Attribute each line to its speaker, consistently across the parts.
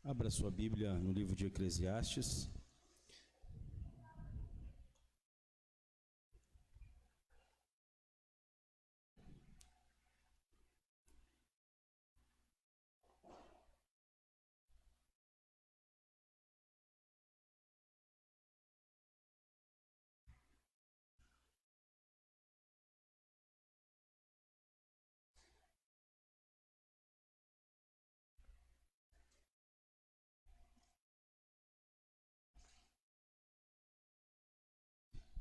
Speaker 1: Abra sua Bíblia no livro de Eclesiastes.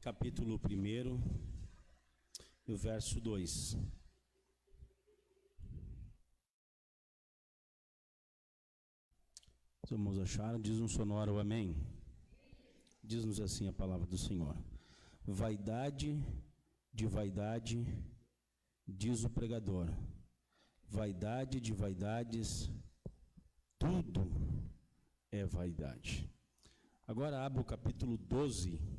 Speaker 1: Capítulo 1 e o verso 2. Os irmãos acharam? Diz um sonoro amém. Diz-nos assim a palavra do Senhor: vaidade de vaidade, diz o pregador, vaidade de vaidades, tudo é vaidade. Agora abra o capítulo 12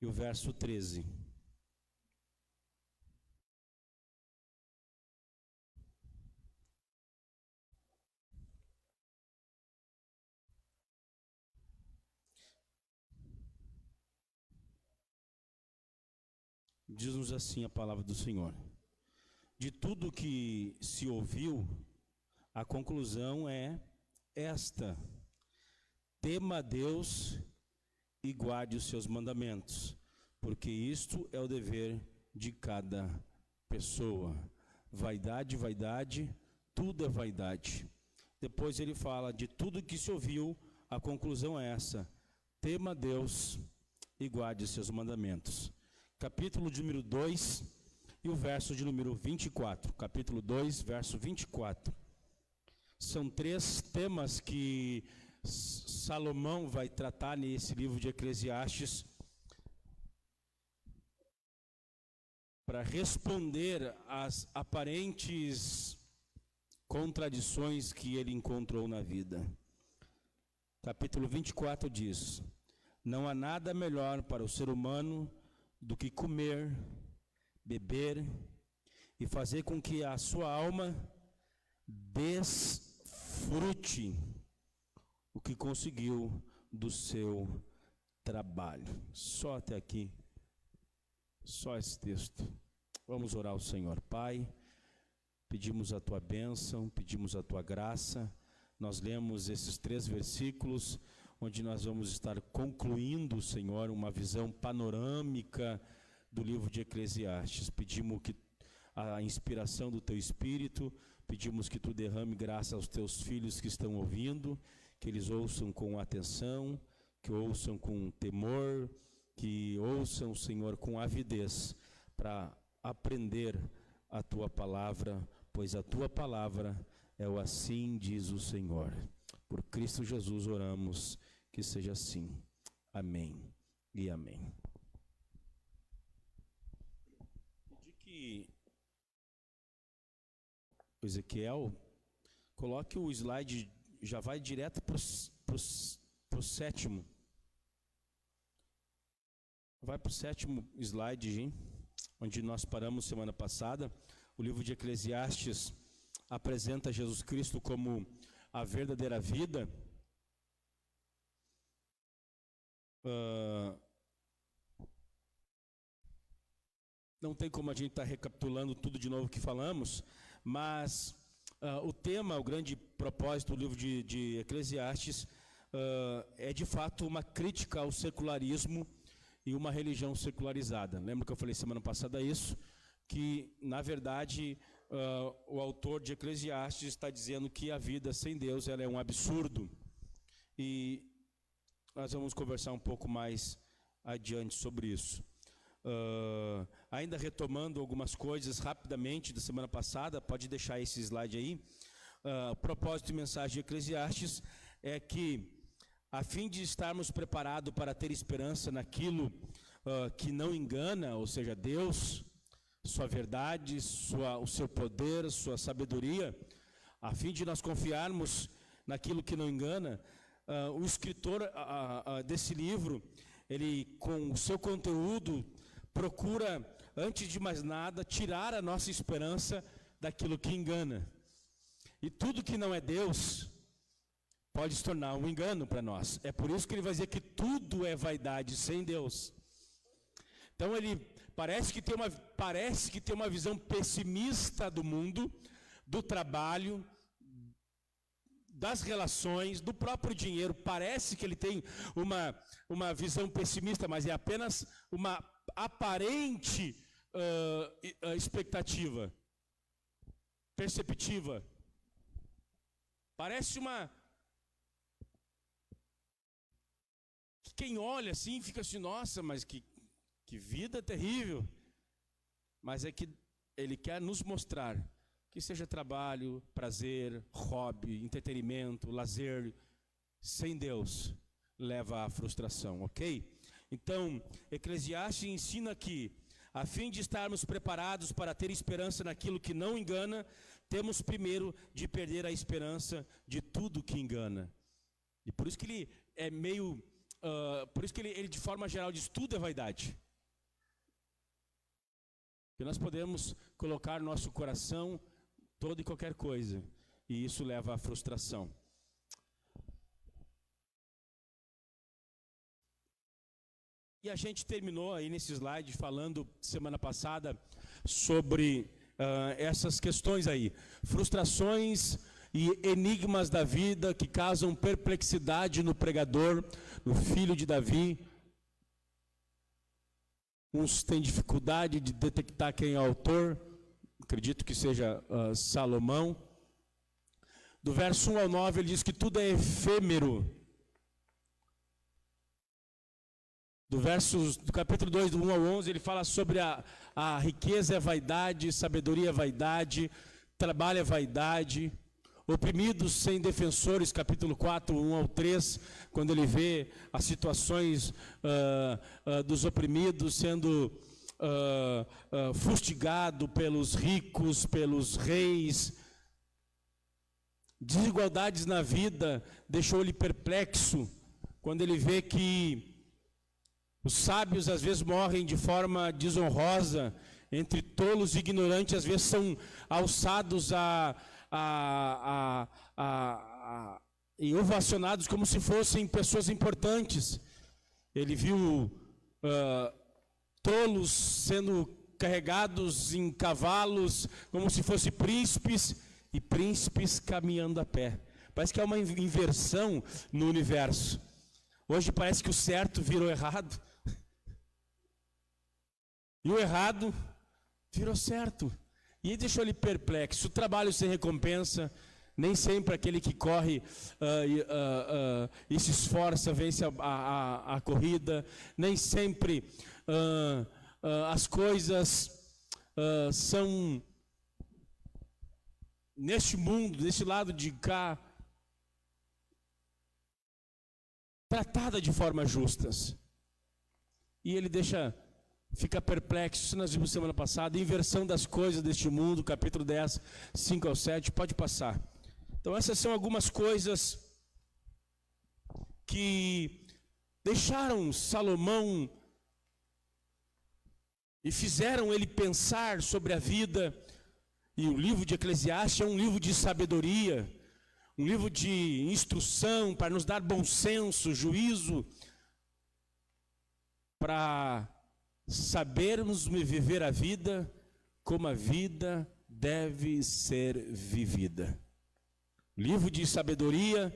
Speaker 1: e o verso 13. Diz-nos assim a palavra do Senhor: de tudo que se ouviu, a conclusão é esta: tema a Deus e guarde os seus mandamentos, porque isto é o dever de cada pessoa. Vaidade, vaidade, tudo é vaidade. Depois ele fala de tudo que se ouviu, a conclusão é essa: tema a Deus e guarde os seus mandamentos. Capítulo de número 2 e o verso de número 24. Capítulo 2, verso 24. São três temas que Salomão vai tratar nesse livro de Eclesiastes para responder às aparentes contradições que ele encontrou na vida. Capítulo 24 diz: não há nada melhor para o ser humano do que comer, beber e fazer com que a sua alma desfrute o que conseguiu do seu trabalho. Só até aqui, só esse texto. Vamos orar ao Senhor. Pai, pedimos a tua bênção, pedimos a tua graça. Nós lemos esses 3 versículos, onde nós vamos estar concluindo, Senhor, uma visão panorâmica do livro de Eclesiastes. Pedimos que a inspiração do teu Espírito, pedimos que tu derrame graça aos teus filhos que estão ouvindo, que eles ouçam com atenção, que ouçam com temor, que ouçam, Senhor, com avidez, para aprender a tua palavra, pois a tua palavra é o assim diz o Senhor. Por Cristo Jesus oramos, que seja assim. Amém e amém. Pedi que o Ezequiel coloque o slide, já vai direto para o 7º. Vai para o 7º slide, gente, onde nós paramos semana passada. O livro de Eclesiastes apresenta Jesus Cristo como a verdadeira vida. Não tem como a gente estar recapitulando tudo de novo que falamos, mas o tema, o grande propósito do livro de Eclesiastes é de fato uma crítica ao secularismo e uma religião secularizada. Lembra que eu falei semana passada isso? Que, na verdade, o autor de Eclesiastes está dizendo que a vida sem Deus ela é um absurdo. E nós vamos conversar um pouco mais adiante sobre isso. Ainda retomando algumas coisas rapidamente da semana passada, pode deixar esse slide aí. O propósito de mensagem de Eclesiastes é que, a fim de estarmos preparados para ter esperança naquilo que não engana, ou seja, Deus, sua verdade, o seu poder, sua sabedoria, a fim de nós confiarmos naquilo que não engana, o escritor desse livro, ele com o seu conteúdo procura, antes de mais nada, tirar a nossa esperança daquilo que engana. E tudo que não é Deus pode se tornar um engano para nós. É por isso que ele vai dizer que tudo é vaidade sem Deus. Então ele parece que tem uma visão pessimista do mundo, do trabalho, das relações, do próprio dinheiro. Parece que ele tem uma visão pessimista, mas é apenas uma aparente expectativa, perceptiva. Parece quem olha assim fica assim, nossa, mas que vida terrível. Mas é que ele quer nos mostrar que seja trabalho, prazer, hobby, entretenimento, lazer, sem Deus, leva à frustração, ok? Então, Eclesiastes ensina que, a fim de estarmos preparados para ter esperança naquilo que não engana, temos primeiro de perder a esperança de tudo que engana. E por isso que ele é meio... por isso que ele de forma geral diz, tudo é vaidade. Que nós podemos colocar no nosso coração toda e qualquer coisa, e isso leva à frustração. E a gente terminou aí nesse slide falando semana passada sobre essas questões aí, frustrações e enigmas da vida que causam perplexidade no pregador, no filho de Davi. Uns têm dificuldade de detectar quem é o autor, acredito que seja Salomão. Do verso 1 ao 9 ele diz que tudo é efêmero. Do capítulo 2, do 1 ao 11, ele fala sobre a riqueza é vaidade, sabedoria é vaidade, trabalho é vaidade, oprimidos sem defensores, capítulo 4, 1 ao 3, quando ele vê as situações dos oprimidos sendo fustigado pelos ricos, pelos reis. Desigualdades na vida deixou ele perplexo, quando ele vê que os sábios às vezes morrem de forma desonrosa, entre tolos e ignorantes às vezes são alçados e ovacionados como se fossem pessoas importantes. Ele viu tolos sendo carregados em cavalos como se fossem príncipes, e príncipes caminhando a pé. Parece que há uma inversão no universo. Hoje parece que o certo virou errado. E o errado virou certo. E aí deixou ele perplexo. O trabalho sem recompensa, nem sempre aquele que corre e se esforça vence a corrida. Nem sempre as coisas são, neste mundo, nesse lado de cá, tratada de forma justas. E ele fica perplexo. Isso nós vimos semana passada, inversão das coisas deste mundo, capítulo 10, 5 ao 7, pode passar. Então essas são algumas coisas que deixaram Salomão e fizeram ele pensar sobre a vida. E o livro de Eclesiastes é um livro de sabedoria, um livro de instrução para nos dar bom senso, juízo, para sabermos viver a vida como a vida deve ser vivida. Livro de sabedoria,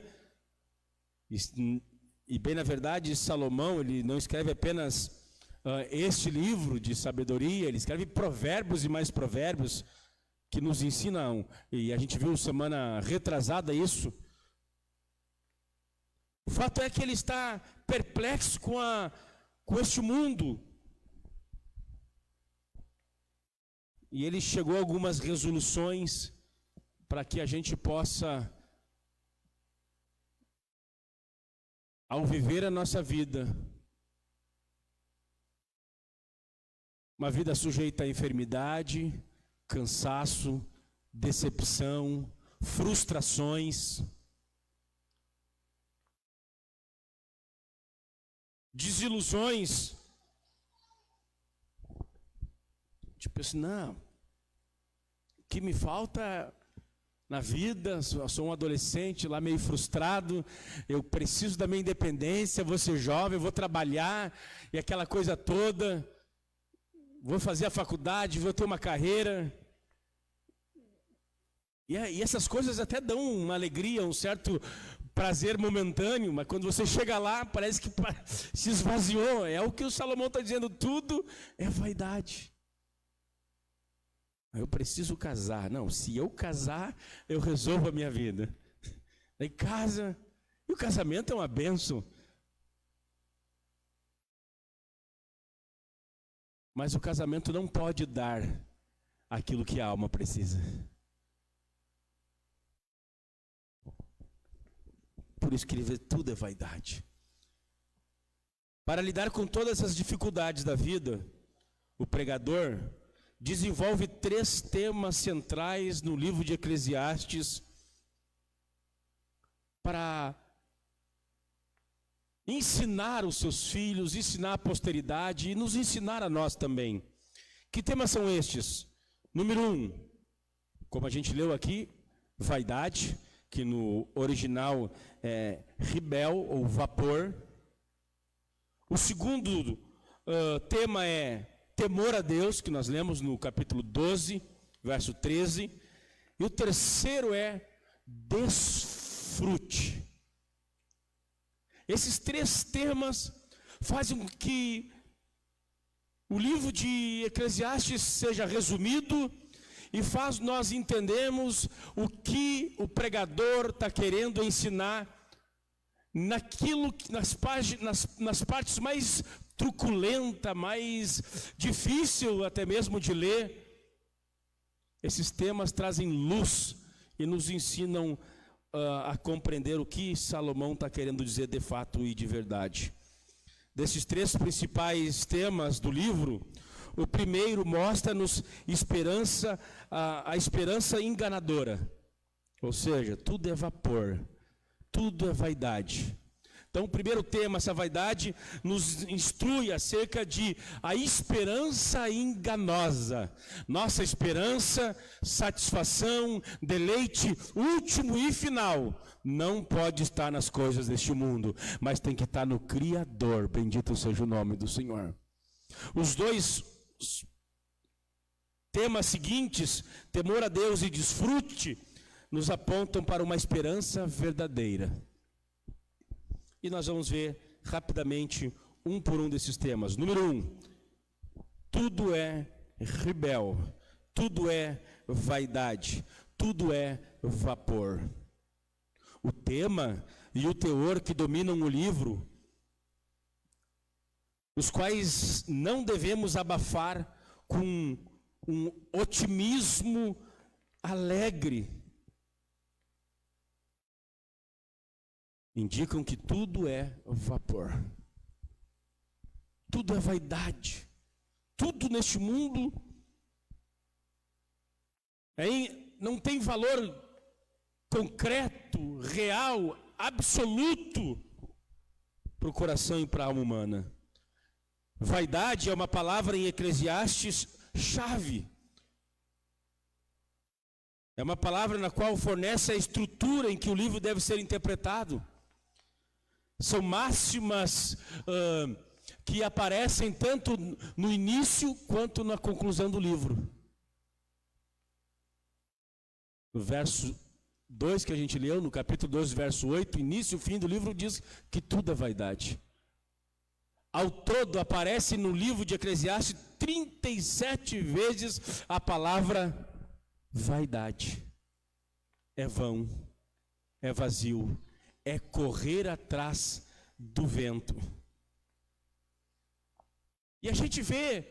Speaker 1: e bem na verdade Salomão, ele não escreve apenas este livro de sabedoria, ele escreve provérbios e mais provérbios, que nos ensinam, e a gente viu semana retrasada isso. O fato é que ele está perplexo com este mundo. E ele chegou a algumas resoluções para que a gente possa, ao viver a nossa vida, uma vida sujeita à enfermidade, cansaço, decepção, frustrações, desilusões. Tipo assim, não, o que me falta na vida, eu sou um adolescente lá meio frustrado, eu preciso da minha independência, vou ser jovem, vou trabalhar, e aquela coisa toda, vou fazer a faculdade, vou ter uma carreira. E essas coisas até dão uma alegria, um certo prazer momentâneo, mas quando você chega lá, parece que se esvaziou. É o que o Salomão está dizendo, tudo é vaidade. Eu preciso casar. Não, se eu casar, eu resolvo a minha vida. Daí casa, e o casamento é uma bênção. Mas o casamento não pode dar aquilo que a alma precisa. Por isso que ele vê tudo é vaidade. Para lidar com todas as dificuldades da vida, o pregador desenvolve 3 temas centrais no livro de Eclesiastes para ensinar os seus filhos, ensinar a posteridade e nos ensinar a nós também. Que temas são estes? Número 1, como a gente leu aqui, vaidade, que no original é rebel ou vapor. O segundo tema é temor a Deus, que nós lemos no capítulo 12, verso 13. E o terceiro é desfrute. Esses 3 temas fazem com que o livro de Eclesiastes seja resumido e faz nós entendermos o que o pregador está querendo ensinar naquilo, nas partes mais truculenta, mais difícil até mesmo de ler. Esses temas trazem luz e nos ensinam a compreender o que Salomão está querendo dizer de fato e de verdade. Desses 3 principais temas do livro, o primeiro mostra-nos esperança, a esperança enganadora. Ou seja, tudo é vapor, tudo é vaidade. Então, o primeiro tema, essa vaidade, nos instrui acerca de a esperança enganosa. Nossa esperança, satisfação, deleite último e final, não pode estar nas coisas deste mundo, mas tem que estar no Criador. Bendito seja o nome do Senhor. Os 2 temas seguintes, temor a Deus e desfrute, nos apontam para uma esperança verdadeira. E nós vamos ver rapidamente um por um desses temas. Número 1, tudo é rebel, tudo é vaidade, tudo é vapor. O tema e o teor que dominam o livro, os quais não devemos abafar com um otimismo alegre, indicam que tudo é vapor, tudo é vaidade, tudo neste mundo não tem valor concreto, real, absoluto para o coração e para a alma humana. Vaidade é uma palavra em Eclesiastes chave. É uma palavra na qual fornece a estrutura em que o livro deve ser interpretado. São máximas que aparecem tanto no início quanto na conclusão do livro. No verso 2 que a gente leu, no capítulo 12, verso 8, início e fim do livro diz que tudo é vaidade. Ao todo aparece no livro de Eclesiastes 37 vezes a palavra vaidade. É vão, é vazio, é correr atrás do vento. E a gente vê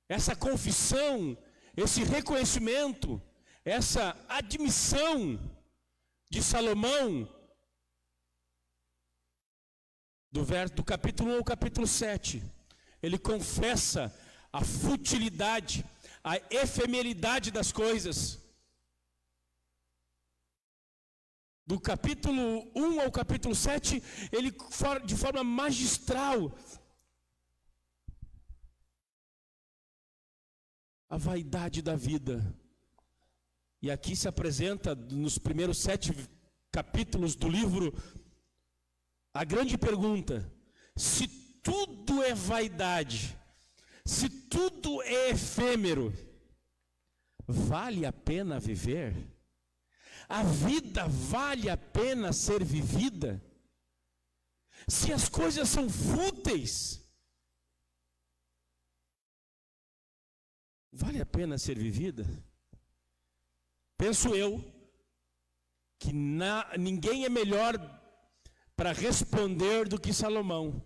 Speaker 1: essa confissão, esse reconhecimento, essa admissão de Salomão, do capítulo 1 ao capítulo 7. Ele confessa a futilidade, a efemeridade das coisas. Do capítulo 1 ao capítulo 7, ele, de forma magistral, a vaidade da vida, E aqui se apresenta, nos primeiros 7 capítulos do livro, a grande pergunta: se tudo é vaidade, se tudo é efêmero, vale a pena viver? A vida vale a pena ser vivida? Se as coisas são fúteis, vale a pena ser vivida? Penso eu que ninguém é melhor para responder do que Salomão,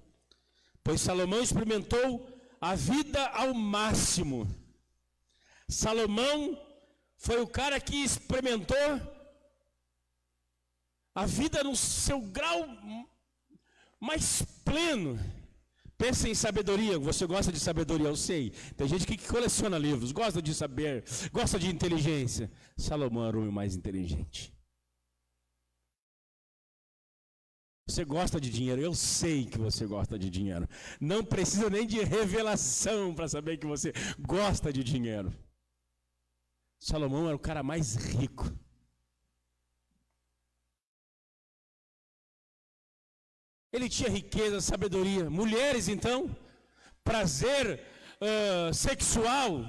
Speaker 1: pois Salomão experimentou a vida ao máximo. Salomão foi o cara que experimentou a vida no seu grau mais pleno. Pensa em sabedoria. Você gosta de sabedoria, eu sei. Tem gente que coleciona livros, gosta de saber, gosta de inteligência. Salomão era o homem mais inteligente. Você gosta de dinheiro, eu sei que você gosta de dinheiro. Não precisa nem de revelação para saber que você gosta de dinheiro. Salomão era o cara mais rico. Ele tinha riqueza, sabedoria. Mulheres, então, prazer sexual.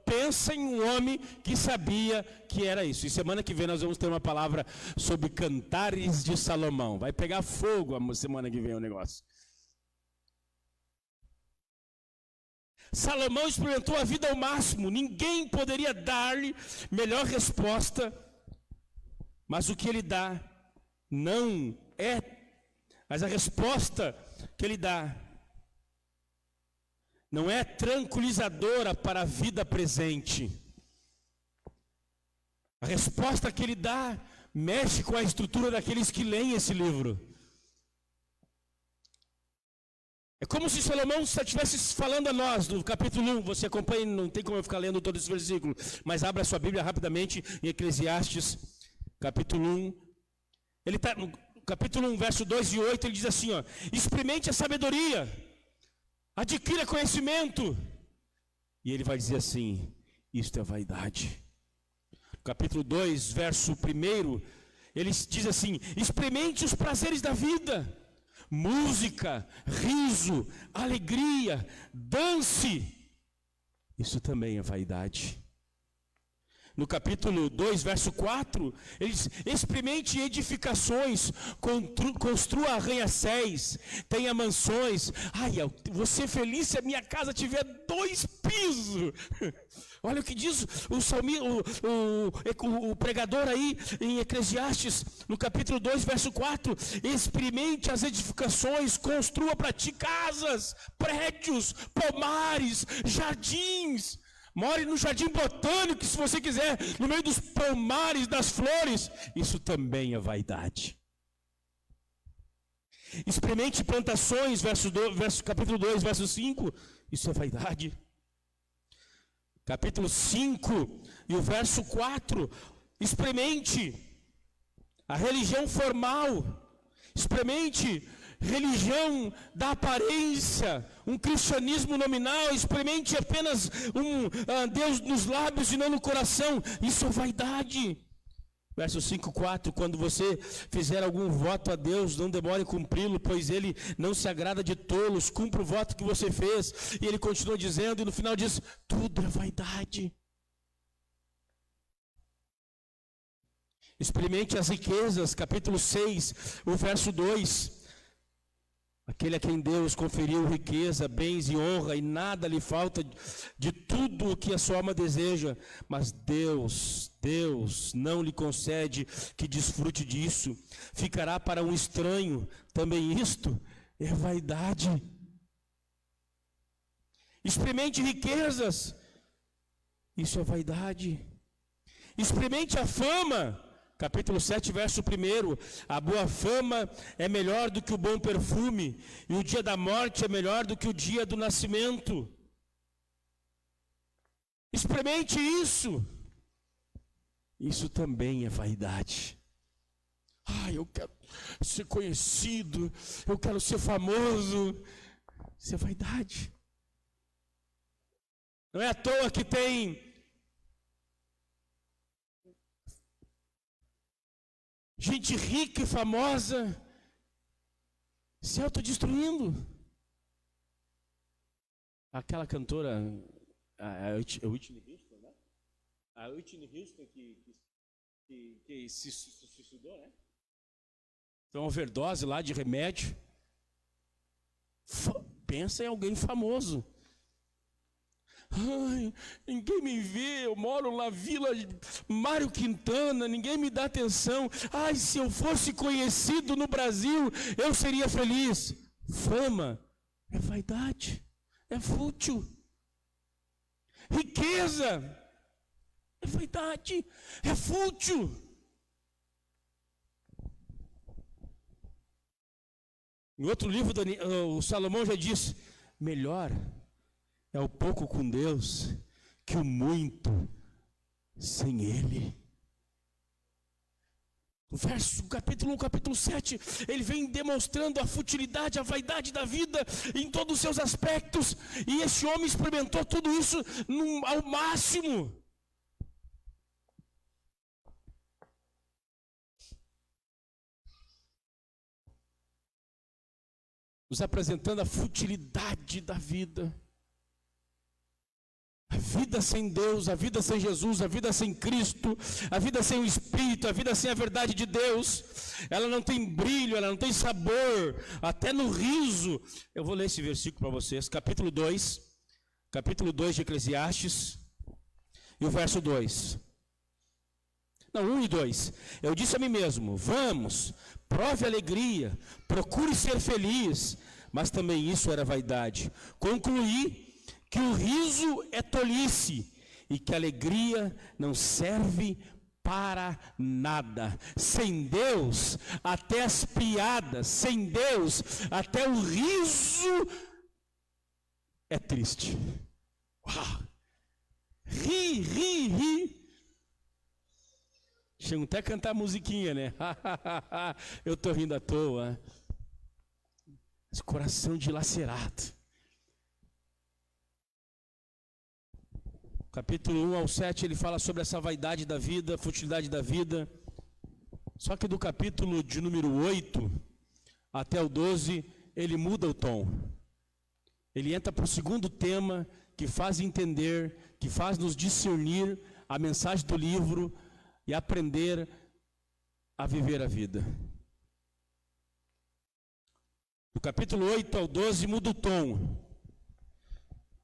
Speaker 1: Pensa em um homem que sabia que era isso. E semana que vem nós vamos ter uma palavra sobre Cantares de Salomão. Vai pegar fogo a semana que vem o negócio. Salomão experimentou a vida ao máximo. Ninguém poderia dar-lhe melhor resposta. Mas o que ele dá não é... Mas a resposta que ele dá não é tranquilizadora para a vida presente. A resposta que ele dá mexe com a estrutura daqueles que leem esse livro. É como se Salomão estivesse falando a nós, no capítulo 1, você acompanha, não tem como eu ficar lendo todo esse versículo, mas abra a sua Bíblia rapidamente em Eclesiastes, capítulo 1. Ele está no capítulo 1, verso 2 e 8, ele diz assim, ó: experimente a sabedoria, adquira conhecimento. E ele vai dizer assim: isto é vaidade. Capítulo 2, verso 1, ele diz assim: experimente os prazeres da vida, música, riso, alegria, dance. Isso também é vaidade. No capítulo 2, verso 4, ele diz: experimente edificações, construa arranha-céus, tenha mansões. Ai, você feliz se a minha casa tiver 2 pisos. Olha o que diz o pregador aí em Eclesiastes, no capítulo 2, verso 4. Experimente as edificações, construa para ti casas, prédios, pomares, jardins. More no jardim botânico, se você quiser, no meio dos pomares, das flores. Isso também é vaidade. Experimente plantações, capítulo 2, verso 5. Isso é vaidade. Capítulo 5 e o verso 4. Experimente a religião formal. Experimente religião da aparência, um cristianismo nominal. Experimente apenas Deus nos lábios e não no coração. Isso é vaidade. Verso 5:4, quando você fizer algum voto a Deus, não demore em cumpri-lo, pois Ele não se agrada de tolos. Cumpra o voto que você fez. E ele continua dizendo, e no final diz: tudo é vaidade. Experimente as riquezas, capítulo 6, o verso 2. Aquele a quem Deus conferiu riqueza, bens e honra, e nada lhe falta de tudo o que a sua alma deseja, mas Deus não lhe concede que desfrute disso. Ficará para um estranho. Também isto é vaidade. Experimente riquezas. Isso é vaidade. Experimente a fama. Capítulo 7, verso 1. A boa fama é melhor do que o bom perfume, e o dia da morte é melhor do que o dia do nascimento. Experimente isso. Isso também é vaidade. Eu quero ser conhecido, eu quero ser famoso. Isso é vaidade. Não é à toa que tem gente rica e famosa se autodestruindo. Aquela cantora, a Whitney Houston, né? A Whitney Houston que se suicidou, né? Então, overdose lá de remédio. Pensa em alguém famoso. Ai, ninguém me vê, eu moro na Vila Mário Quintana, ninguém me dá atenção. Ai, se eu fosse conhecido no Brasil, eu seria feliz. Fama é vaidade, é fútil. Riqueza é vaidade, é fútil. Em outro livro, o Salomão já disse: melhor é o pouco com Deus que o muito sem Ele. No capítulo 1, capítulo 7, ele vem demonstrando a futilidade, a vaidade da vida em todos os seus aspectos. E esse homem experimentou tudo isso ao máximo. Nos apresentando a futilidade da vida. A vida sem Deus, a vida sem Jesus, a vida sem Cristo, a vida sem o Espírito, a vida sem a verdade de Deus, ela não tem brilho, ela não tem sabor, até no riso. Eu vou ler esse versículo para vocês, capítulo 2 de Eclesiastes, e o verso 2. Não, 1 e 2. Eu disse a mim mesmo: vamos, prove a alegria, procure ser feliz, mas também isso era vaidade. Concluí que o riso é tolice e que a alegria não serve para nada. Sem Deus, até as piadas, sem Deus, até o riso é triste. Uau. Ri. Chegam até a cantar musiquinha, né? Eu estou rindo à toa. Esse coração dilacerado. Capítulo 1 ao 7, ele fala sobre essa vaidade da vida, futilidade da vida. Só que do capítulo de número 8 até o 12, ele muda o tom. Ele entra para o segundo tema, que faz entender, que faz nos discernir a mensagem do livro e aprender a viver a vida. Do capítulo 8 ao 12 muda o tom.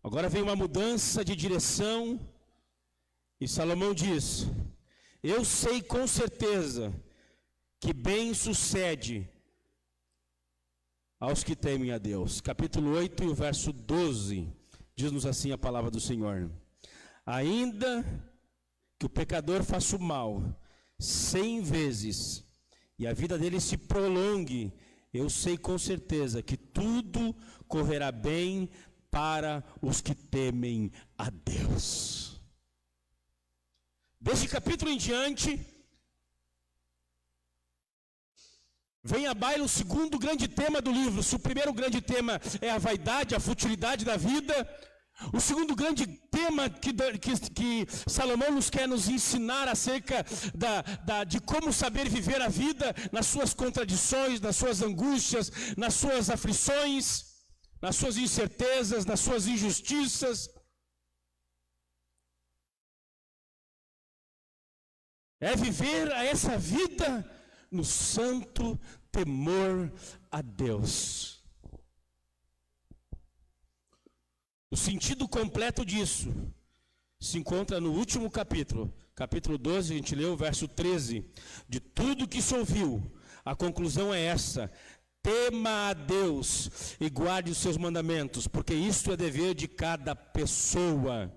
Speaker 1: Agora vem uma mudança de direção e Salomão diz: eu sei com certeza que bem sucede aos que temem a Deus. Capítulo 8 e o verso 12, diz-nos assim a palavra do Senhor: ainda que o pecador faça o mal 100 vezes e a vida dele se prolongue, eu sei com certeza que tudo correrá bem para os que temem a Deus. Deste capítulo em diante, vem à baila o segundo grande tema do livro. Se o primeiro grande tema é a vaidade, a futilidade da vida, o segundo grande tema que Salomão nos quer nos ensinar acerca de como saber viver a vida nas suas contradições, nas suas angústias, nas suas aflições, nas suas incertezas, nas suas injustiças. É viver essa vida no santo temor a Deus. O sentido completo disso se encontra no último capítulo, capítulo 12, a gente leu o verso 13. De tudo que se ouviu, a conclusão é essa: tema a Deus e guarde os seus mandamentos, porque isto é dever de cada pessoa.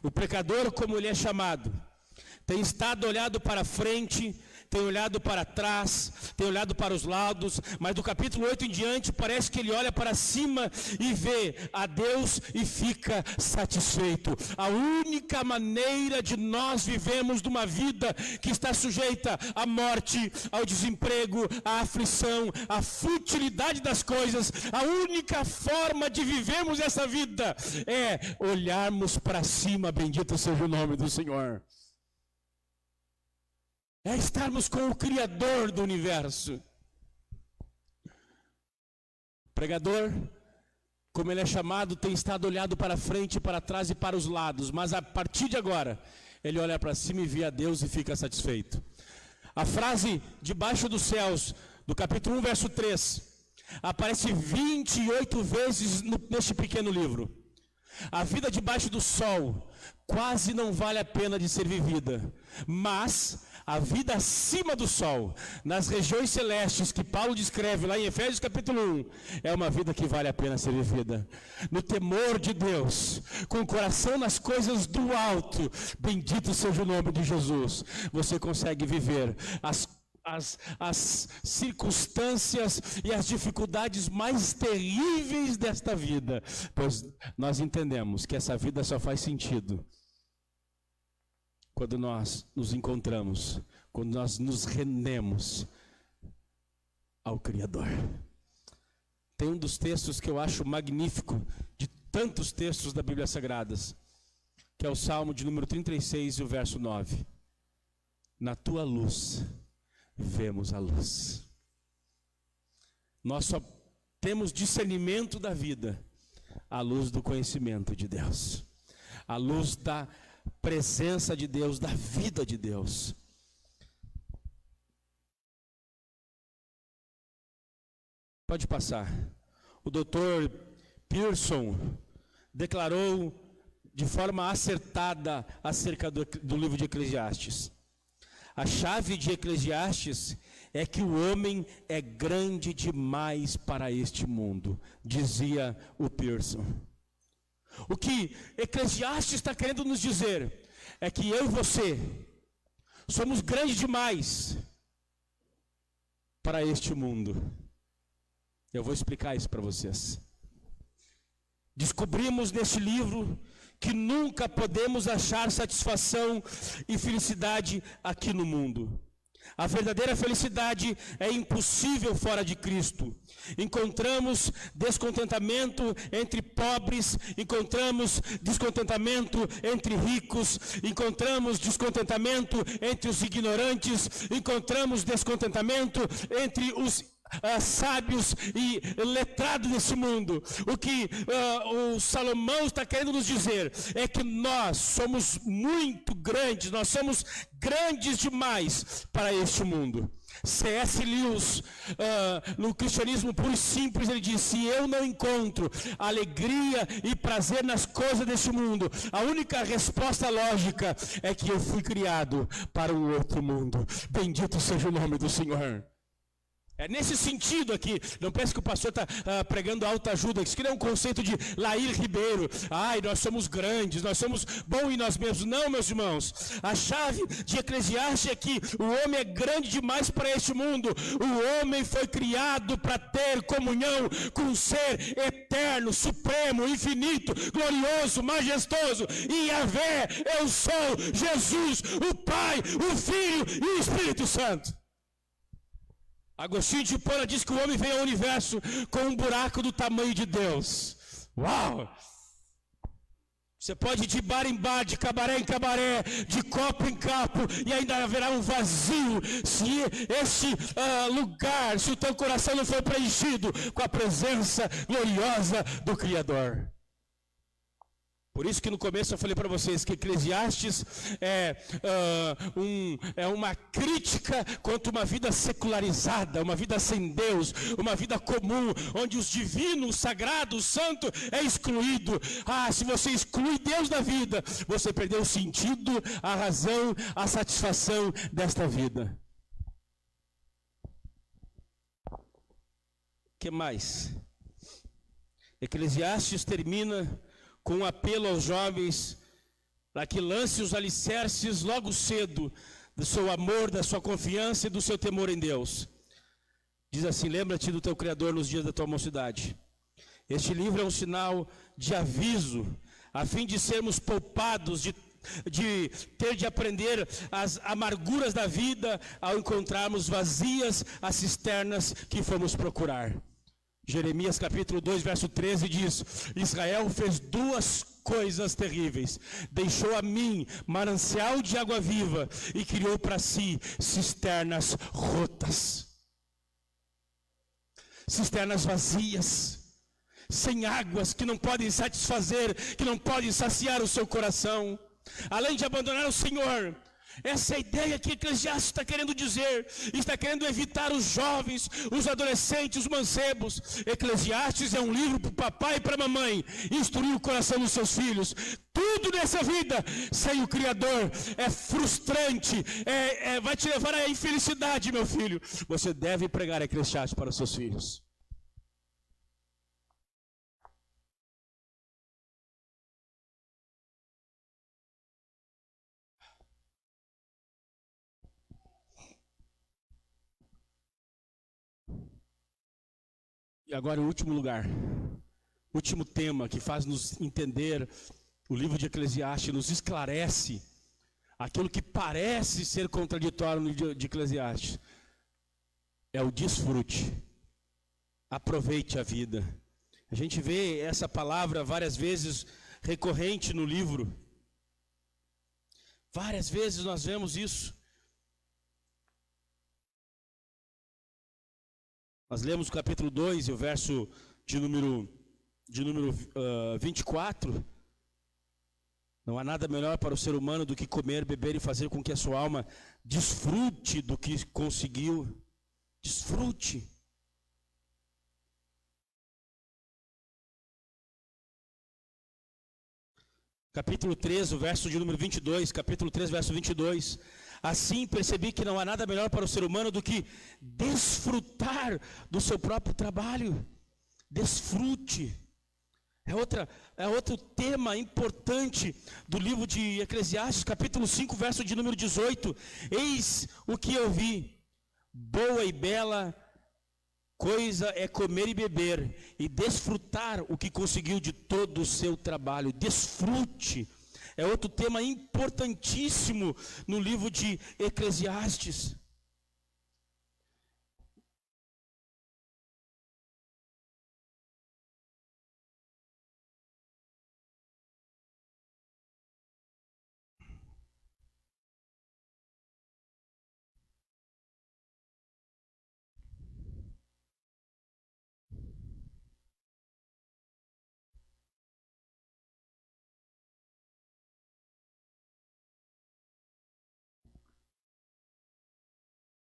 Speaker 1: O pecador, como ele é chamado, tem estado olhado para frente, tem olhado para trás, tem olhado para os lados, mas do capítulo 8 em diante parece que ele olha para cima e vê a Deus e fica satisfeito. A única maneira de nós vivemos de uma vida que está sujeita à morte, ao desemprego, à aflição, à futilidade das coisas, a única forma de vivermos essa vida é olharmos para cima. Bendito seja o nome do Senhor. é estarmos com o Criador do universo. O pregador, como ele é chamado, tem estado olhado para frente, para trás e para os lados, mas a partir de agora, ele olha para cima e vê a Deus e fica satisfeito. A frase debaixo dos céus, do capítulo 1, verso 3, aparece 28 vezes neste pequeno livro. A vida debaixo do sol quase não vale a pena de ser vivida, mas a vida acima do sol, nas regiões celestes que Paulo descreve lá em Efésios capítulo 1, é uma vida que vale a pena ser vivida. No temor de Deus, com o coração nas coisas do alto, bendito seja o nome de Jesus, você consegue viver as circunstâncias e as dificuldades mais terríveis desta vida, pois nós entendemos que essa vida só faz sentido quando nós nos encontramos, quando nós nos rendemos ao Criador. Tem um dos textos que eu acho magnífico, de tantos textos da Bíblia Sagradas, que é o Salmo de número 36 e o verso 9. Na tua luz vemos a luz. Nós só temos discernimento da vida à luz do conhecimento de Deus, à luz da presença de Deus, da vida de Deus. Pode passar. O Dr. Pearson declarou de forma acertada acerca do livro de Eclesiastes. A chave de Eclesiastes é que o homem é grande demais para este mundo, dizia o Pearson. O que Eclesiastes está querendo nos dizer é que eu e você somos grandes demais para este mundo. Eu vou explicar isso para vocês. Descobrimos neste livro que nunca podemos achar satisfação e felicidade aqui no mundo. A verdadeira felicidade é impossível fora de Cristo. Encontramos descontentamento entre pobres, encontramos descontentamento entre ricos, encontramos descontentamento entre os ignorantes, encontramos descontentamento entre os sábios e letrados desse mundo. O que o Salomão está querendo nos dizer é que nós somos muito grandes, nós somos grandes demais para este mundo. C.S. Lewis, no Cristianismo Puro e Simples, ele diz: se eu não encontro alegria e prazer nas coisas deste mundo, a única resposta lógica é que eu fui criado para um outro mundo. Bendito seja o nome do Senhor. É nesse sentido aqui, não pense que o pastor está pregando autoajuda, isso aqui não é um conceito de Lair Ribeiro, nós somos grandes, nós somos bons em nós mesmos. Não, meus irmãos, a chave de Eclesiastes é que o homem é grande demais para este mundo. O homem foi criado para ter comunhão com um ser eterno, supremo, infinito, glorioso, majestoso. E Yahvé, eu sou Jesus, o Pai, o Filho e o Espírito Santo. Agostinho de Hipona diz que o homem veio ao universo com um buraco do tamanho de Deus. Uau! Você pode ir de bar em bar, de cabaré em cabaré, de copo em copo, e ainda haverá um vazio se esse lugar, se o teu coração não for preenchido com a presença gloriosa do Criador. Por isso que no começo eu falei para vocês que Eclesiastes é uma crítica contra uma vida secularizada, uma vida sem Deus, uma vida comum, onde os divinos, o sagrado, o santo é excluído. Se você exclui Deus da vida, você perdeu o sentido, a razão, a satisfação desta vida. O que mais? Eclesiastes termina com um apelo aos jovens para que lance os alicerces logo cedo do seu amor, da sua confiança e do seu temor em Deus. Diz assim: lembra-te do teu Criador nos dias da tua mocidade. Este livro é um sinal de aviso, a fim de sermos poupados de ter de aprender as amarguras da vida ao encontrarmos vazias as cisternas que fomos procurar. Jeremias capítulo 2, verso 13 diz: Israel fez duas coisas terríveis. Deixou a mim manancial de água viva e criou para si cisternas rotas. Cisternas vazias, sem águas, que não podem satisfazer, que não podem saciar o seu coração. Além de abandonar o Senhor, essa é a ideia que Eclesiastes está querendo dizer, está querendo evitar os jovens, os adolescentes, os mancebos. Eclesiastes é um livro para o papai e para a mamãe, instruir o coração dos seus filhos. Tudo nessa vida, sem o Criador, é frustrante, vai te levar à infelicidade, meu filho. Você deve pregar Eclesiastes para os seus filhos. E agora o último lugar, último tema que faz nos entender o livro de Eclesiastes, nos esclarece aquilo que parece ser contraditório no livro de Eclesiastes, é o desfrute. Aproveite a vida. A gente vê essa palavra várias vezes recorrente no livro. Várias vezes nós vemos isso. Nós lemos o capítulo 2 e o verso de número 24. Não há nada melhor para o ser humano do que comer, beber e fazer com que a sua alma desfrute do que conseguiu. Desfrute. Capítulo 3, o verso de número 22, capítulo 3, verso 22. Assim percebi que não há nada melhor para o ser humano do que desfrutar do seu próprio trabalho. Desfrute. É outro tema importante do livro de Eclesiastes, capítulo 5, verso de número 18. Eis o que eu vi. Boa e bela coisa é comer e beber e desfrutar o que conseguiu de todo o seu trabalho. Desfrute. É outro tema importantíssimo no livro de Eclesiastes.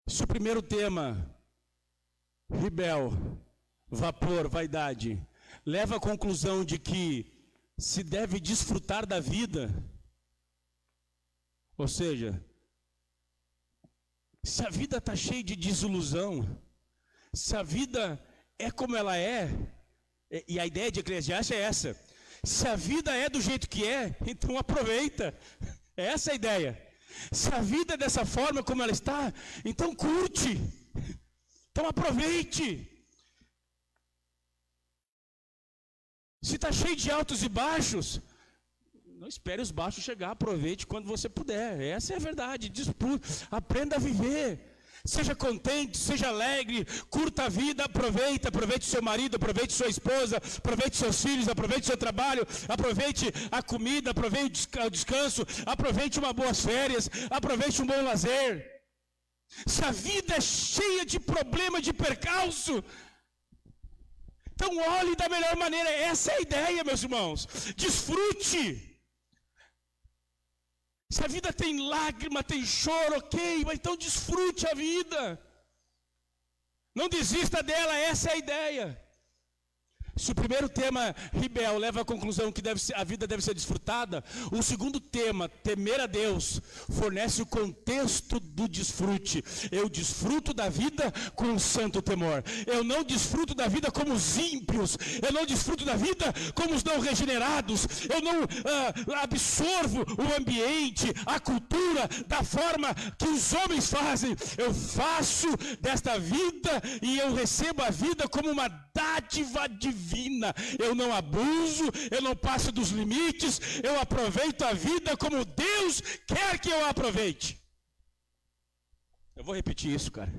Speaker 1: Se o primeiro tema, rebel, vapor, vaidade, leva à conclusão de que se deve desfrutar da vida, ou seja, se a vida está cheia de desilusão, se a vida é como ela é, e a ideia de Eclesiastes é essa, se a vida é do jeito que é, então aproveita, é essa a ideia. Se a vida é dessa forma como ela está, então curte, então aproveite. Se está cheio de altos e baixos, não espere os baixos chegar, aproveite quando você puder. Essa é a verdade, aprenda a viver. Seja contente, seja alegre, curta a vida, aproveite seu marido, aproveite sua esposa, aproveite seus filhos, aproveite seu trabalho, aproveite a comida, aproveite o descanso, aproveite uma boas férias, aproveite um bom lazer. Se a vida é cheia de problema, de percalço, então olhe da melhor maneira. Essa é a ideia, meus irmãos. Desfrute. Se a vida tem lágrima, tem choro, ok, mas então desfrute a vida. Não desista dela, essa é a ideia. Se o primeiro tema, rebel, leva à conclusão que a vida deve ser desfrutada, o segundo tema, temer a Deus, fornece o contexto do desfrute. Eu desfruto da vida com um santo temor. Eu não desfruto da vida como os ímpios. Eu não desfruto da vida como os não regenerados. Eu não absorvo o ambiente, a cultura, da forma que os homens fazem. Eu faço desta vida e eu recebo a vida como uma dádiva divina. Eu não abuso, eu não passo dos limites, eu aproveito a vida como Deus quer que eu aproveite. Eu vou repetir isso, cara.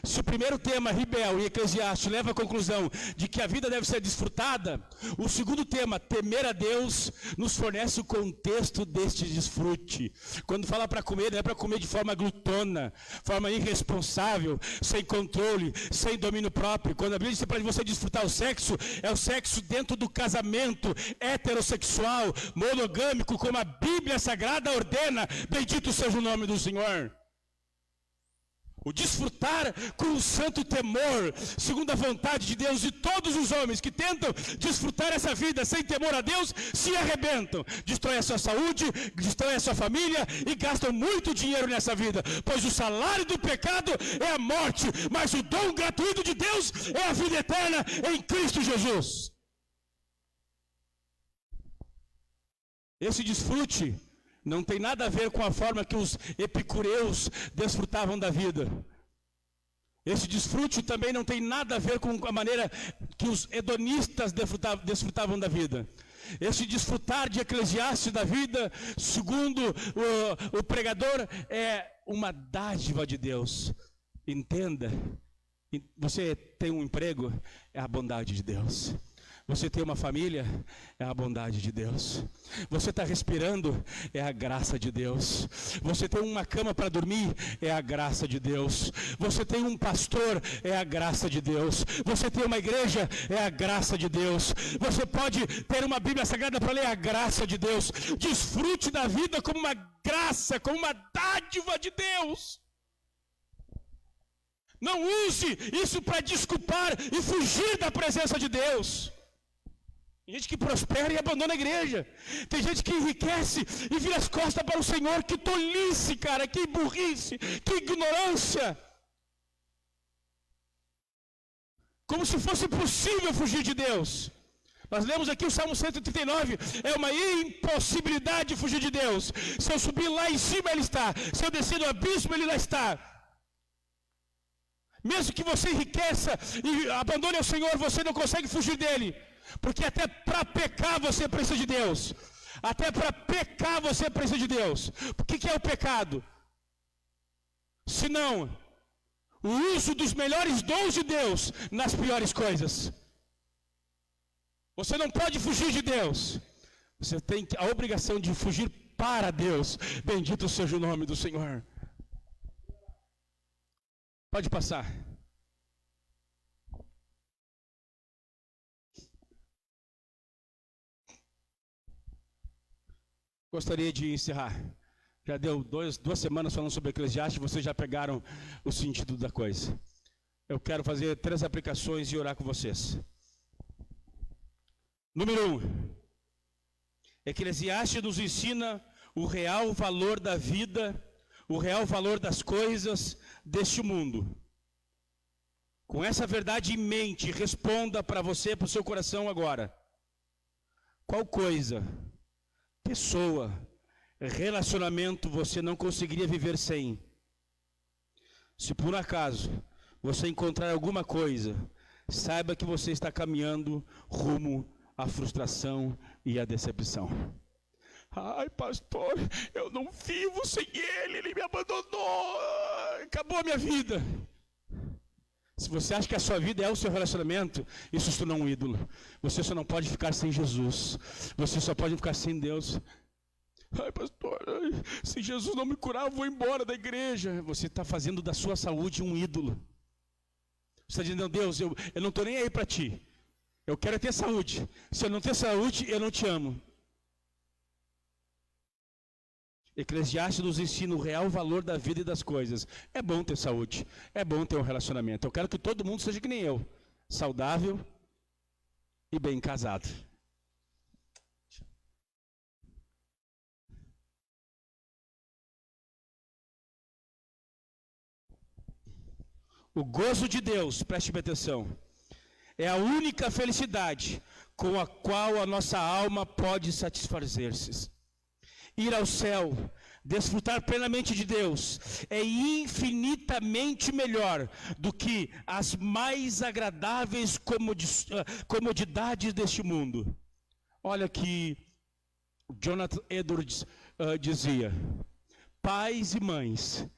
Speaker 1: Se o primeiro tema, Ribel e Eclesiastes, leva à conclusão de que a vida deve ser desfrutada, o segundo tema, temer a Deus, nos fornece o contexto deste desfrute. Quando fala para comer, não é para comer de forma glutona, forma irresponsável, sem controle, sem domínio próprio. Quando a Bíblia diz para você desfrutar o sexo, é o sexo dentro do casamento, heterossexual, monogâmico, como a Bíblia Sagrada ordena. Bendito seja o nome do Senhor. O desfrutar com o santo temor, segundo a vontade de Deus, e todos os homens que tentam desfrutar essa vida sem temor a Deus, se arrebentam, destroem a sua saúde, destroem a sua família e gastam muito dinheiro nessa vida, pois o salário do pecado é a morte, mas o dom gratuito de Deus é a vida eterna em Cristo Jesus. Esse desfrute não tem nada a ver com a forma que os epicureus desfrutavam da vida. Esse desfrute também não tem nada a ver com a maneira que os hedonistas desfrutavam da vida. Esse desfrutar de Eclesiastes da vida, segundo o pregador, é uma dádiva de Deus. Entenda, você tem um emprego, é a bondade de Deus. Você tem uma família, é a bondade de Deus. Você está respirando, é a graça de Deus. Você tem uma cama para dormir, é a graça de Deus. Você tem um pastor, é a graça de Deus. Você tem uma igreja, é a graça de Deus. Você pode ter uma Bíblia Sagrada para ler, a graça de Deus. Desfrute da vida como uma graça, como uma dádiva de Deus. Não use isso para desculpar e fugir da presença de Deus. Tem gente que prospera e abandona a igreja. Tem gente que enriquece e vira as costas para o Senhor. Que tolice, cara, que burrice, que ignorância. Como se fosse possível fugir de Deus. Nós lemos aqui o Salmo 139, é uma impossibilidade de fugir de Deus. Se eu subir lá em cima, Ele está. Se eu descer no abismo, Ele lá está. Mesmo que você enriqueça e abandone o Senhor, você não consegue fugir dEle. Porque até para pecar você precisa de Deus. Até para pecar você precisa de Deus. O que é o pecado? Senão, o uso dos melhores dons de Deus nas piores coisas. Você não pode fugir de Deus. Você tem a obrigação de fugir para Deus. Bendito seja o nome do Senhor. Pode passar. Gostaria de encerrar. Já deu duas semanas falando sobre Eclesiastes, vocês já pegaram o sentido da coisa. Eu quero fazer 3 aplicações e orar com vocês. Número 1. Eclesiastes nos ensina o real valor da vida, o real valor das coisas deste mundo. Com essa verdade em mente, responda para você, para o seu coração agora. Qual coisa, pessoa, relacionamento você não conseguiria viver sem? Se por acaso você encontrar alguma coisa, saiba que você está caminhando rumo à frustração e à decepção. Ai, pastor, eu não vivo sem ele me abandonou, acabou a minha vida. Se você acha que a sua vida é o seu relacionamento, isso se torna um ídolo. Você só não pode ficar sem Jesus. Você só pode ficar sem Deus. Ai, pastor, se Jesus não me curar, eu vou embora da igreja. Você está fazendo da sua saúde um ídolo. Você está dizendo, Deus, eu não estou nem aí para ti. Eu quero ter saúde. Se eu não ter saúde, eu não te amo. Eclesiastes nos ensina o real valor da vida e das coisas. É bom ter saúde, é bom ter um relacionamento. Eu quero que todo mundo seja que nem eu, saudável e bem casado. O gozo de Deus, preste atenção, é a única felicidade com a qual a nossa alma pode satisfazer-se. Ir ao céu, desfrutar plenamente de Deus, é infinitamente melhor do que as mais agradáveis comodidades deste mundo. Olha que Jonathan Edwards dizia: pais e mães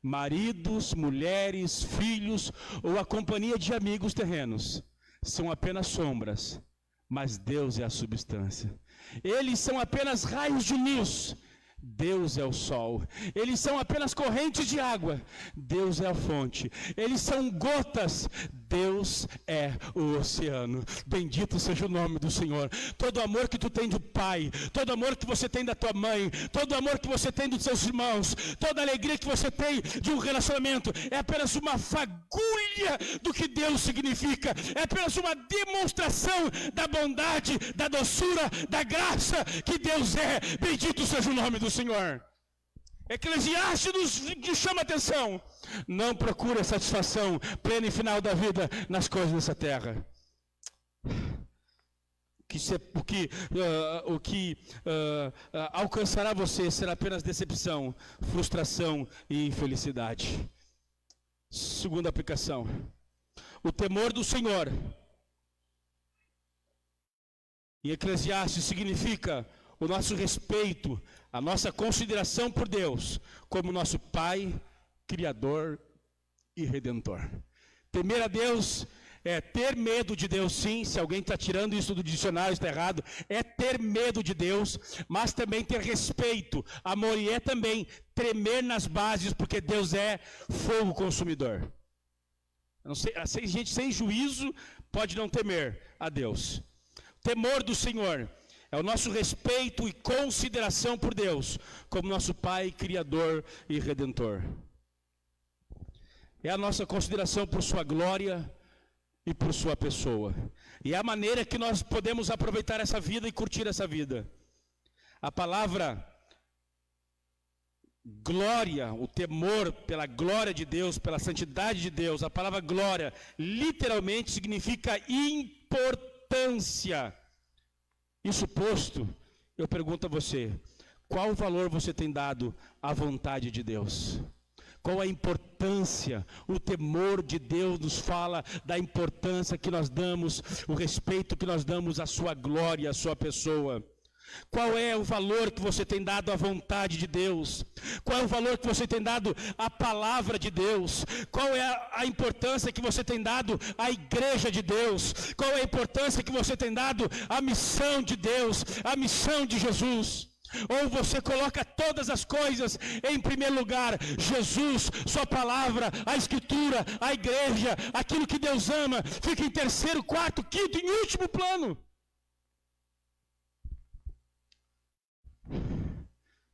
Speaker 1: Maridos, mulheres, filhos ou a companhia de amigos terrenos são apenas sombras, mas Deus é a substância. Eles são apenas raios de luz, Deus é o sol. Eles são apenas correntes de água, Deus é a fonte. Eles são gotas, Deus é o oceano. Bendito seja o nome do Senhor. Todo amor que tu tem do pai, todo amor que você tem da tua mãe, todo amor que você tem dos seus irmãos, toda alegria que você tem de um relacionamento, é apenas uma fagulha do que Deus significa. É apenas uma demonstração da bondade, da doçura, da graça que Deus é. Bendito seja o nome do Senhor. Eclesiastes nos chama a atenção. Não procura satisfação plena e final da vida nas coisas dessa terra. O que alcançará você será apenas decepção, frustração e infelicidade. Segunda aplicação. O temor do Senhor. Em Eclesiastes significa o nosso respeito, a nossa consideração por Deus como nosso Pai, Criador e Redentor. Temer a Deus é ter medo de Deus, sim. Se alguém está tirando isso do dicionário, está errado. É ter medo de Deus, mas também ter respeito, amor, e é também tremer nas bases, porque Deus é fogo consumidor. Não sei, gente sem juízo pode não temer a Deus. Temor do Senhor é o nosso respeito e consideração por Deus como nosso Pai, Criador e Redentor. É a nossa consideração por sua glória e por sua pessoa. E é a maneira que nós podemos aproveitar essa vida e curtir essa vida. A palavra glória, o temor pela glória de Deus, pela santidade de Deus, a palavra glória literalmente significa importância. Isso posto, eu pergunto a você, qual valor você tem dado à vontade de Deus? Qual a importância? O temor de Deus nos fala da importância que nós damos, o respeito que nós damos à sua glória, à sua pessoa. Qual é o valor que você tem dado à vontade de Deus? Qual é o valor que você tem dado à palavra de Deus? Qual é a importância que você tem dado à igreja de Deus? Qual é a importância que você tem dado à missão de Deus, à missão de Jesus? Ou você coloca todas as coisas em primeiro lugar, Jesus, sua palavra, a escritura, a igreja, aquilo que Deus ama, fica em terceiro, quarto, quinto e último plano?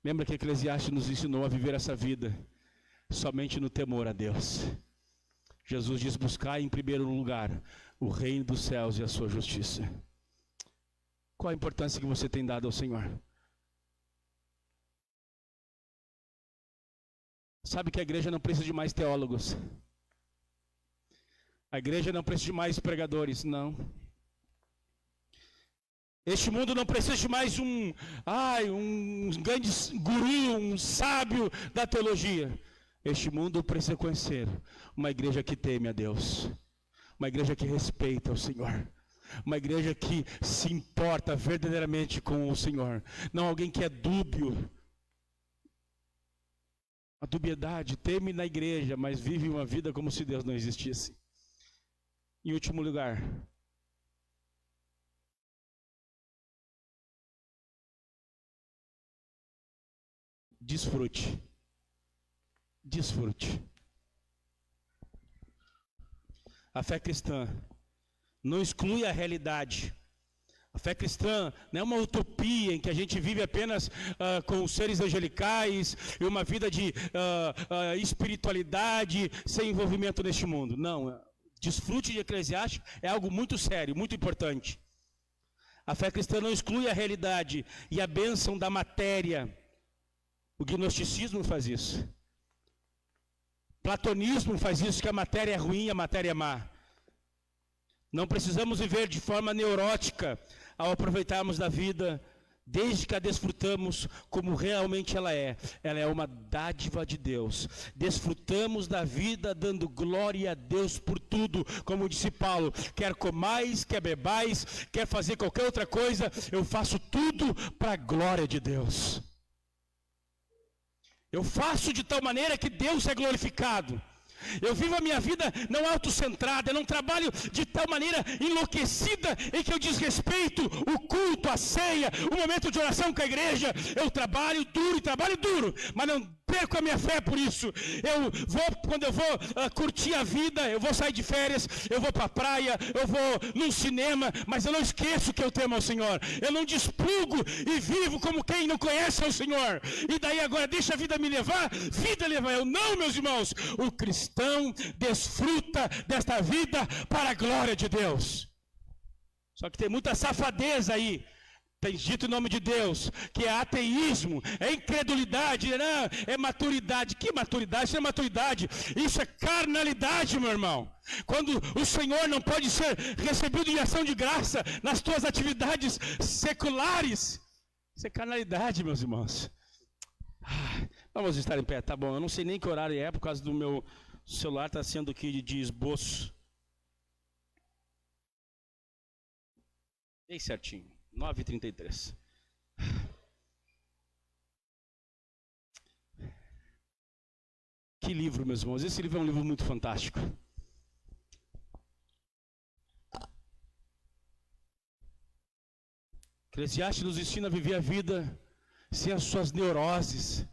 Speaker 1: Lembra que Eclesiastes nos ensinou a viver essa vida somente no temor a Deus. Jesus diz: buscar em primeiro lugar o reino dos céus e a sua justiça. Qual a importância que você tem dado ao Senhor? Sabe que a igreja não precisa de mais teólogos. A igreja não precisa de mais pregadores, não. Este mundo não precisa de mais um grande guru, um sábio da teologia. Este mundo precisa conhecer uma igreja que teme a Deus, uma igreja que respeita o Senhor, uma igreja que se importa verdadeiramente com o Senhor, não alguém que é dúbio. A dubiedade teme na igreja, mas vive uma vida como se Deus não existisse. Em último lugar, desfrute. Desfrute. A fé cristã não exclui a realidade. A fé cristã não é uma utopia em que a gente vive apenas com seres angelicais e uma vida de espiritualidade sem envolvimento neste mundo. Não, desfrute de Eclesiastes é algo muito sério, muito importante. A fé cristã não exclui a realidade e a bênção da matéria. O gnosticismo faz isso. Platonismo faz isso, que a matéria é ruim, a matéria é má. Não precisamos viver de forma neurótica ao aproveitarmos da vida, desde que a desfrutamos como realmente ela é. Ela é uma dádiva de Deus. Desfrutamos da vida dando glória a Deus por tudo. Como disse Paulo, quer comais, quer bebais, quer fazer qualquer outra coisa, eu faço tudo para a glória de Deus. Eu faço de tal maneira que Deus é glorificado. Eu vivo a minha vida não autocentrada, eu não trabalho de tal maneira enlouquecida em que eu desrespeito o culto, a ceia, o momento de oração com a igreja. Eu trabalho duro, mas não perco a minha fé por isso. Quando eu vou curtir a vida, eu vou sair de férias, eu vou para a praia, eu vou num cinema, mas eu não esqueço que eu temo ao Senhor. Eu não desplugo e vivo como quem não conhece ao Senhor. E daí agora deixa a vida me levar, vida leva eu. Não, meus irmãos, o cristão desfruta desta vida para a glória de Deus. Só que tem muita safadeza aí. Tem dito em nome de Deus que é ateísmo, é incredulidade, não, é maturidade. Que maturidade? Isso não é maturidade, isso é carnalidade, meu irmão. Quando o Senhor não pode ser recebido em ação de graça nas tuas atividades seculares, isso é carnalidade, meus irmãos. Vamos estar em pé, tá bom? Eu não sei nem que horário é, por causa do meu celular está sendo aqui de esboço. Bem certinho. 9h33. Que livro, meus irmãos. Esse livro é um livro muito fantástico. Eclesiastes nos ensina a viver a vida sem as suas neuroses,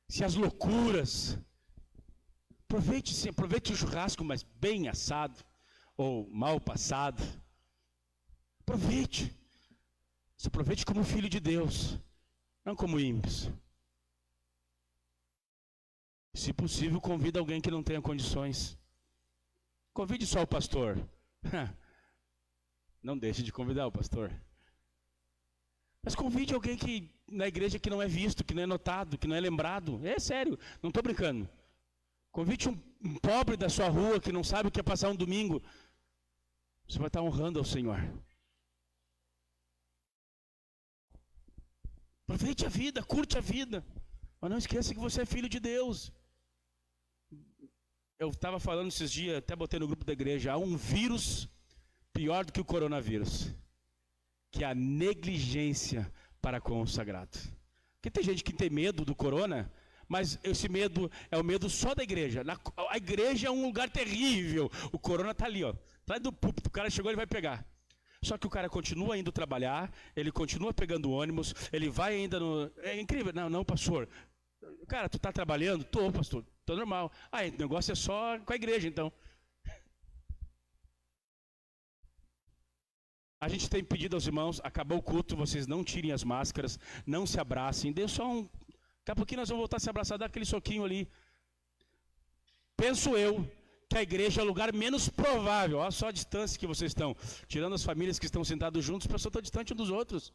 Speaker 1: sem as loucuras. Aproveite o churrasco, mas bem assado ou mal passado. Aproveite. Se aproveite como filho de Deus, não como ímpios. Se possível, convida alguém que não tenha condições. Convide só o pastor. Não deixe de convidar o pastor. Mas convide alguém que na igreja que não é visto, que não é notado, que não é lembrado. É sério, não estou brincando. Convide um pobre da sua rua que não sabe o que é passar um domingo. Você vai estar honrando ao Senhor. Aproveite a vida, curte a vida. Mas não esqueça que você é filho de Deus. Eu estava falando esses dias, até botei no grupo da igreja, há um vírus pior do que o coronavírus, que é a negligência para com o sagrado. Porque tem gente que tem medo do corona, mas esse medo é o medo só da igreja. A igreja é um lugar terrível. O corona está ali, ó, atrás do púlpito. O cara chegou, ele vai pegar. Só que o cara continua indo trabalhar, ele continua pegando ônibus, ele vai ainda no... É incrível. Não, pastor. Cara, tu está trabalhando? Tô, pastor. Tô normal. O negócio é só com a igreja, então. A gente tem pedido aos irmãos, acabou o culto, vocês não tirem as máscaras, não se abracem, dê só um... Daqui a pouquinho nós vamos voltar a se abraçar, dar aquele soquinho ali. Penso eu que a igreja é o lugar menos provável, olha só a distância que vocês estão, tirando as famílias que estão sentadas juntos, as pessoas estão distantes uns dos outros.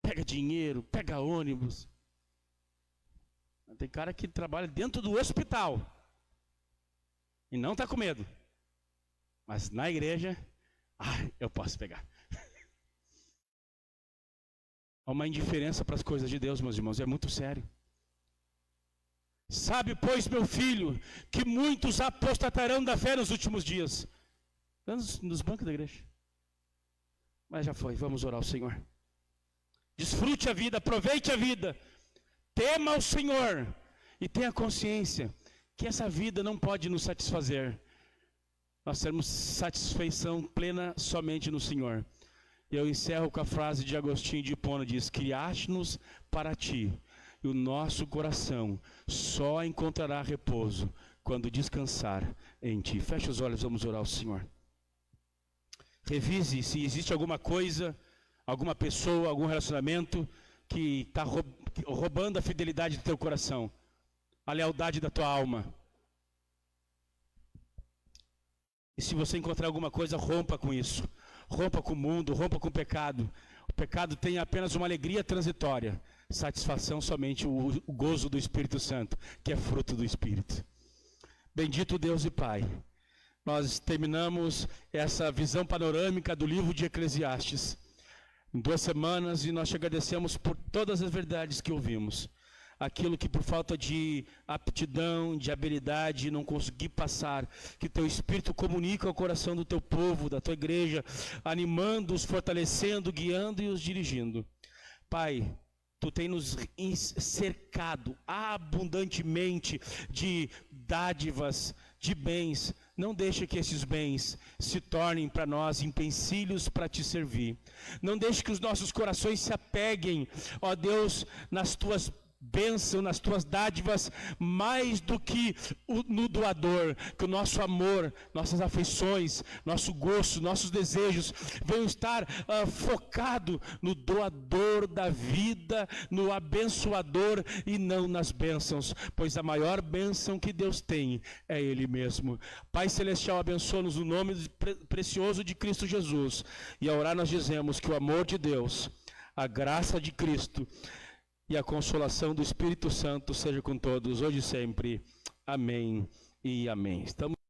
Speaker 1: Pega dinheiro, pega ônibus. Tem cara que trabalha dentro do hospital e não está com medo. Mas na igreja, eu posso pegar. Há uma indiferença para as coisas de Deus, meus irmãos, é muito sério. Sabe, pois, meu filho, que muitos apostatarão da fé nos últimos dias. Nos bancos da igreja. Mas já foi, vamos orar ao Senhor. Desfrute a vida, aproveite a vida. Tema ao Senhor e tenha consciência que essa vida não pode nos satisfazer. Nós temos satisfação plena somente no Senhor. E eu encerro com a frase de Agostinho de Hipona, diz: criaste-nos para ti, e o nosso coração só encontrará repouso quando descansar em ti. Feche os olhos, vamos orar ao Senhor. Revise se existe alguma coisa, alguma pessoa, algum relacionamento que está roubando a fidelidade do teu coração, a lealdade da tua alma. E se você encontrar alguma coisa, rompa com isso. Rompa com o mundo, rompa com o pecado. O pecado tem apenas uma alegria transitória. Satisfação somente o gozo do Espírito Santo, que é fruto do Espírito. Bendito Deus e Pai. Nós terminamos essa visão panorâmica do livro de Eclesiastes em 2 semanas e nós te agradecemos por todas as verdades que ouvimos. aquilo que por falta de aptidão, de habilidade, não consegui passar, que teu Espírito comunica ao coração do teu povo, da tua igreja, animando-os, fortalecendo, guiando e os dirigindo. Pai, tu tem nos cercado abundantemente de dádivas, de bens. Não deixe que esses bens se tornem para nós empecilhos para te servir. Não deixe que os nossos corações se apeguem, ó Deus, nas tuas bênçãos, nas tuas dádivas, mais do que no doador. Que o nosso amor, nossas afeições, nosso gosto, nossos desejos venham estar focado no doador da vida, no abençoador e não nas bênçãos, pois a maior bênção que Deus tem é Ele mesmo. Pai Celestial, abençoa-nos no nome precioso de Cristo Jesus. E a orar nós dizemos que o amor de Deus, a graça de Cristo e a consolação do Espírito Santo seja com todos, hoje e sempre. Amém e amém. Estamos